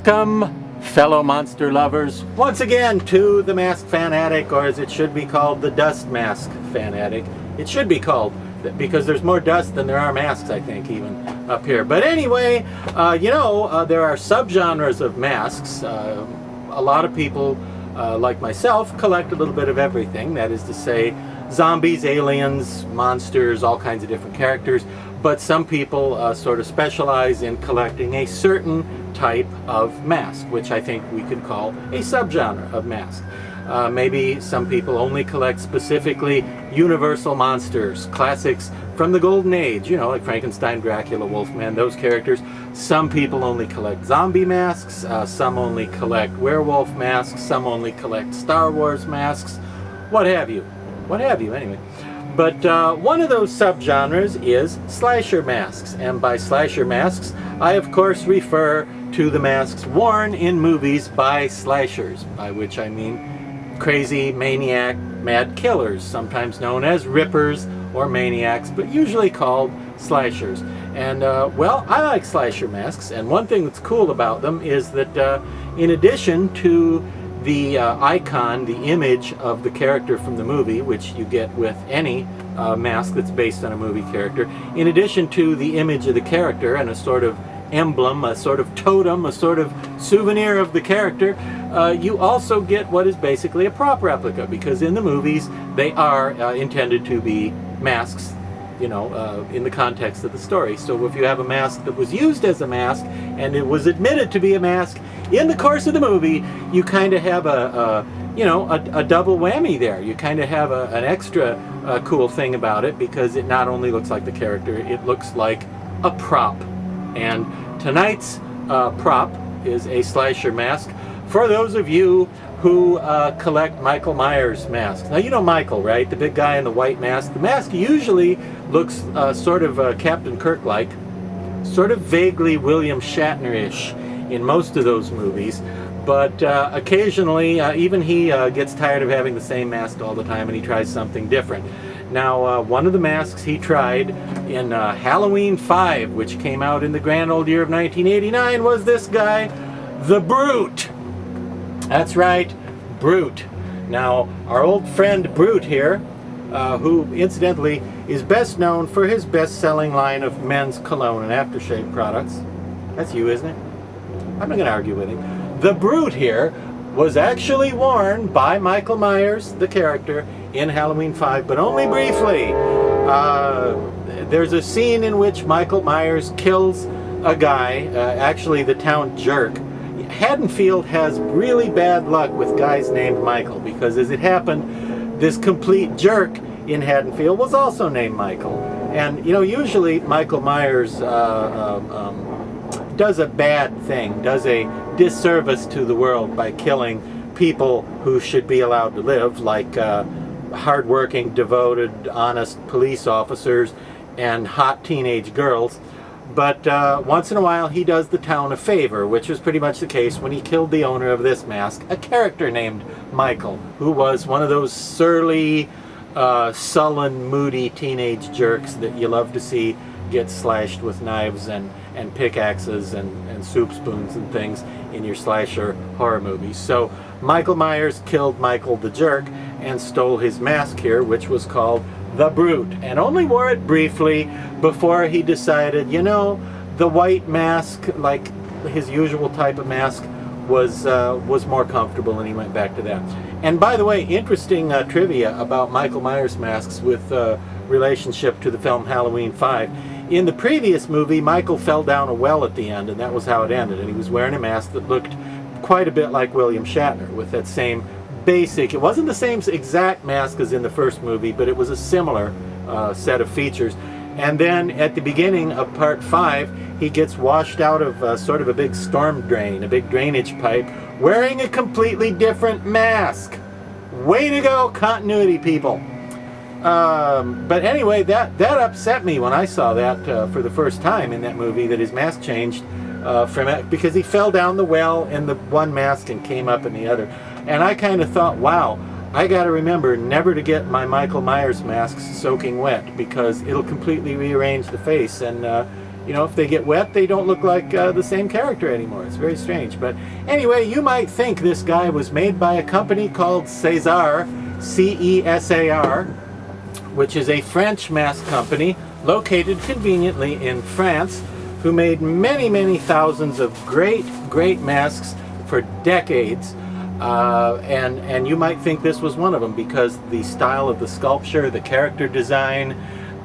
Welcome, fellow monster lovers, once again to the Mask Fanatic, or as it should be called, the Dust Mask Fanatic. It should be called, because there's more dust than there are masks, I think, even up here. But anyway, there are subgenres of masks. A lot of people, like myself, collect a little bit of everything. That is to say, zombies, aliens, monsters, all kinds of different characters. But some people sort of specialize in collecting a certain type of mask, which I think we could call a subgenre of mask. Maybe some people only collect specifically universal monsters, classics from the Golden Age, you know, like Frankenstein, Dracula, Wolfman, those characters. Some people only collect zombie masks, some only collect werewolf masks, some only collect Star Wars masks, what have you anyway. But one of those subgenres is slasher masks, and by slasher masks I of course refer to the masks worn in movies by slashers, by which I mean crazy, maniac, mad killers, sometimes known as rippers or maniacs, but usually called slashers. And well, I like slasher masks, and one thing that's cool about them is that in addition to the icon, the image of the character from the movie, which you get with any mask that's based on a movie character, in addition to the image of the character and a sort of emblem, a sort of totem, a sort of souvenir of the character, you also get what is basically a prop replica, because in the movies they are intended to be masks, you know, in the context of the story. So if you have a mask that was used as a mask and it was admitted to be a mask in the course of the movie, you kind of have a double whammy there. You kind of have an extra cool thing about it, because it not only looks like the character, it looks like a prop. And tonight's prop is a slasher mask for those of you who collect Michael Myers masks. Now, you know Michael, right? The big guy in the white mask. The mask usually looks sort of Captain Kirk-like, sort of vaguely William Shatner-ish in most of those movies. But occasionally, even he gets tired of having the same mask all the time, and he tries something different. Now, one of the masks he tried in Halloween 5, which came out in the grand old year of 1989, was this guy, the Brute. That's right, Brute. Now, our old friend Brute here, who incidentally is best known for his best-selling line of men's cologne and aftershave products. That's you, isn't it? I'm not going to argue with him. The Brute here was actually worn by Michael Myers, the character, in Halloween 5, but only briefly. There's a scene in which Michael Myers kills a guy, actually the town jerk. Haddonfield has really bad luck with guys named Michael, because as it happened, this complete jerk in Haddonfield was also named Michael. And, you know, usually Michael Myers does a bad thing, does a disservice to the world by killing people who should be allowed to live, like hardworking, devoted, honest police officers and hot teenage girls. But once in a while he does the town a favor, which was pretty much the case when he killed the owner of this mask, a character named Michael, who was one of those surly, sullen, moody teenage jerks that you love to see get slashed with knives and pickaxes and soup spoons and things in your slasher horror movies. So Michael Myers killed Michael the Jerk and stole his mask here, which was called the Brute, and only wore it briefly before he decided, you know, the white mask, like his usual type of mask, was more comfortable, and he went back to that. And by the way, interesting trivia about Michael Myers masks with relationship to the film Halloween 5. In the previous movie, Michael fell down a well at the end, and that was how it ended, and he was wearing a mask that looked quite a bit like William Shatner, with that same basic, it wasn't the same exact mask as in the first movie, but it was a similar set of features. And then at the beginning of part 5, he gets washed out of sort of a big storm drain, a big drainage pipe, wearing a completely different mask. Way to go, continuity people. But anyway, that upset me when I saw that for the first time in that movie, that his mask changed from it, because he fell down the well in the one mask and came up in the other. And I kind of thought, wow, I got to remember never to get my Michael Myers masks soaking wet, because it'll completely rearrange the face, and you know, if they get wet, they don't look like the same character anymore. It's very strange. But anyway, you might think this guy was made by a company called César, C-E-S-A-R, which is a French mask company located conveniently in France, who made many, many thousands of great masks for decades. And you might think this was one of them because the style of the sculpture, the character design,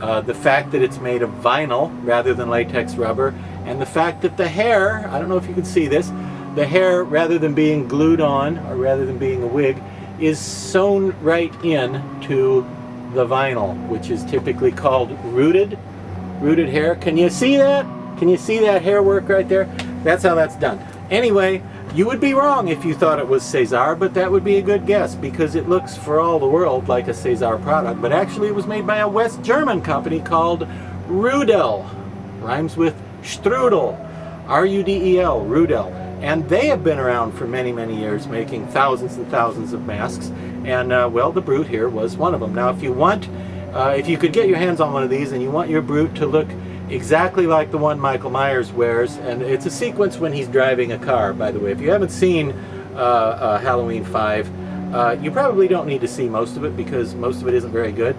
the fact that it's made of vinyl rather than latex rubber, and the fact that the hair, I don't know if you can see this, the hair, rather than being glued on or rather than being a wig, is sewn right in to the vinyl, which is typically called rooted hair. Can you see that? Can you see that hair work right there? That's how that's done. Anyway, you would be wrong if you thought it was César, but that would be a good guess because it looks for all the world like a César product, but actually it was made by a West German company called Rudel. Rhymes with strudel. R-U-D-E-L, Rudel. And they have been around for many, many years, making thousands and thousands of masks. And, well, the Brute here was one of them. Now, if you want, if you could get your hands on one of these and you want your Brute to look exactly like the one Michael Myers wears, and it's a sequence when he's driving a car, by the way. If you haven't seen Halloween 5, you probably don't need to see most of it because most of it isn't very good.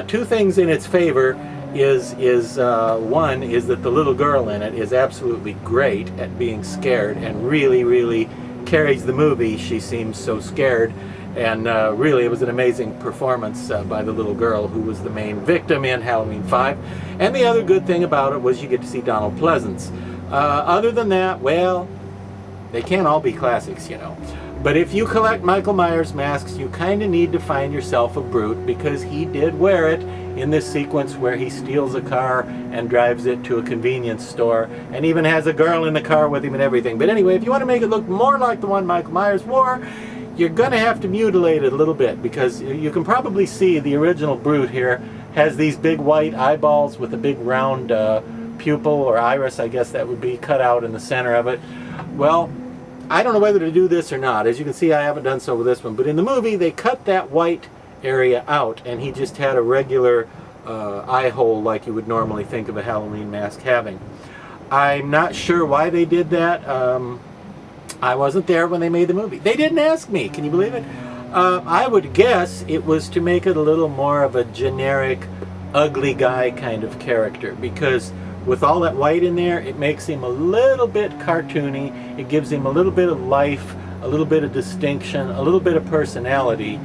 Two things in its favor is one is that the little girl in it is absolutely great at being scared and really carries the movie. She seems so scared, and really it was an amazing performance by the little girl who was the main victim in Halloween 5. And the other good thing about it was you get to see Donald Pleasance. Other than that, well, they can't all be classics, you know. But if you collect Michael Myers masks, you kind of need to find yourself a Brute because he did wear it in this sequence where he steals a car and drives it to a convenience store and even has a girl in the car with him and everything. But anyway, if you want to make it look more like the one Michael Myers wore, you're going to have to mutilate it a little bit because you can probably see the original Brute here has these big white eyeballs with a big round pupil or iris, I guess that would be, cut out in the center of it. Well, I don't know whether to do this or not. As you can see, I haven't done so with this one. But in the movie, they cut that white area out, and he just had a regular eye hole like you would normally think of a Halloween mask having. I'm not sure why they did that. I wasn't there when they made the movie. They didn't ask me. Can you believe it? I would guess it was to make it a little more of a generic, ugly guy kind of character, because with all that white in there, it makes him a little bit cartoony. It gives him a little bit of life, a little bit of distinction, a little bit of personality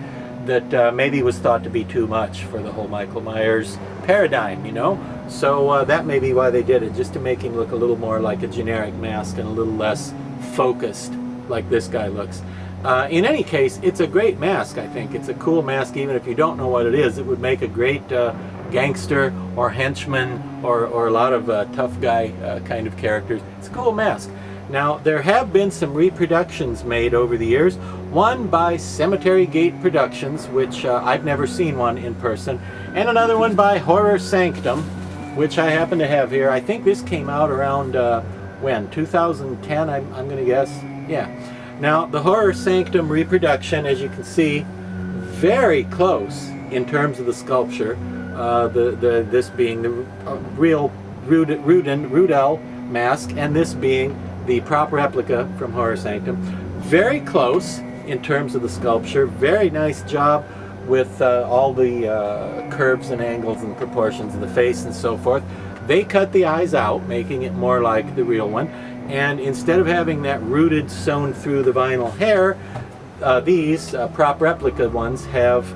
that maybe was thought to be too much for the whole Michael Myers paradigm, you know? So that may be why they did it, just to make him look a little more like a generic mask and a little less focused like this guy looks. In any case, it's a great mask, I think. It's a cool mask, even if you don't know what it is. It would make a great gangster or henchman or a lot of tough guy kind of characters. It's a cool mask. Now, there have been some reproductions made over the years. One by Cemetery Gate Productions, which I've never seen one in person, and another one by Horror Sanctum, which I happen to have here. I think this came out around, when? 2010, I'm going to guess? Yeah. Now, the Horror Sanctum reproduction, as you can see, very close in terms of the sculpture. This being the real Rudel mask, and this being the prop replica from Horror Sanctum. Very close in terms of the sculpture. Very nice job with all the curves and angles and proportions of the face and so forth. They cut the eyes out, making it more like the real one. And instead of having that rooted sewn through the vinyl hair, these prop replica ones have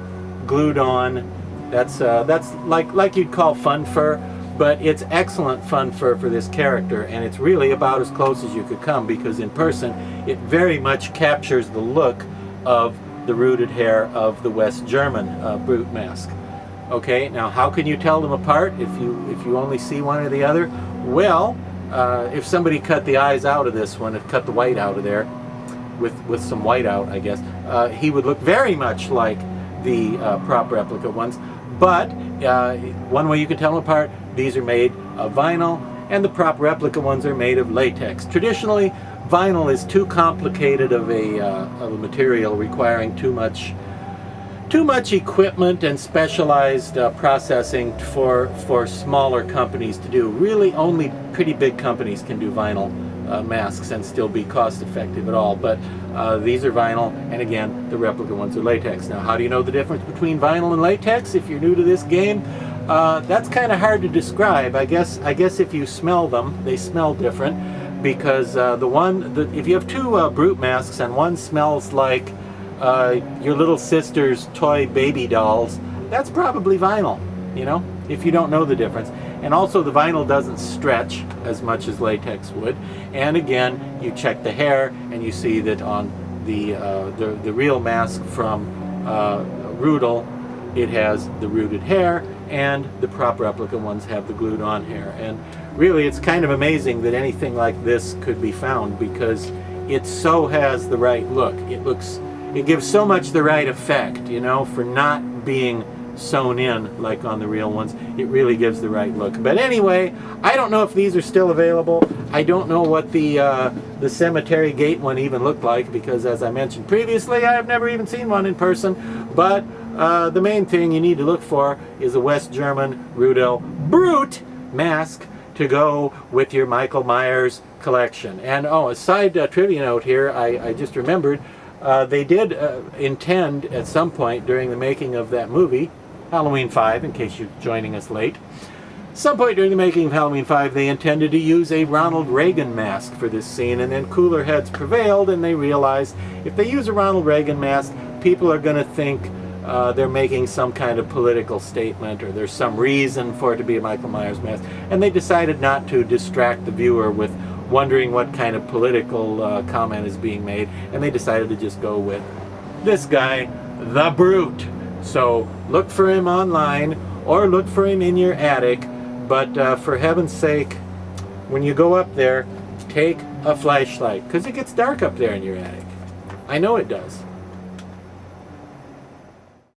glued on. That's like you'd call fun fur, but it's excellent fun fur for this character, and it's really about as close as you could come, because in person it very much captures the look of the rooted hair of the West German Brute mask. Okay, now how can you tell them apart if you only see one or the other? Well, if somebody cut the eyes out of this one and cut the white out of there, with some white out, I guess, he would look very much like the prop replica ones. But one way you can tell them apart, these are made of vinyl, and the prop replica ones are made of latex. Traditionally, vinyl is too complicated of a material, requiring too much too much equipment and specialized processing for smaller companies to do. Really, only pretty big companies can do vinyl masks and still be cost effective at all. But these are vinyl, and again, the replica ones are latex. Now, how do you know the difference between vinyl and latex if you're new to this game? That's kind of hard to describe. I guess if you smell them, they smell different, because if you have two brute masks and one smells like your little sister's toy baby dolls, that's probably vinyl, you know, if you don't know the difference. And also the vinyl doesn't stretch as much as latex would. And again, you check the hair and you see that on the real mask from Rudel, it has the rooted hair, and the prop replica ones have the glued on hair. And really, it's kind of amazing that anything like this could be found, because it so has the right look. It gives so much the right effect, you know, for not being sewn in like on the real ones. It really gives the right look. But anyway, I don't know if these are still available. I don't know what the cemetery gate one even looked like, because as I mentioned previously, I have never even seen one in person. But the main thing you need to look for is a West German Rudel Brute mask to go with your Michael Myers collection. And oh, a side trivia note here, I just remembered, they did intend at some point during the making of that movie, Halloween 5, in case you're joining us late, some point during the making of Halloween 5, they intended to use a Ronald Reagan mask for this scene, and then cooler heads prevailed, and they realized if they use a Ronald Reagan mask, people are going to think they're making some kind of political statement, or there's some reason for it to be a Michael Myers mask, and they decided not to distract the viewer with wondering what kind of political comment is being made, and they decided to just go with this guy, the Brute. So look for him online, or look for him in your attic, but for heaven's sake, when you go up there, take a flashlight, because it gets dark up there in your attic. I know it does.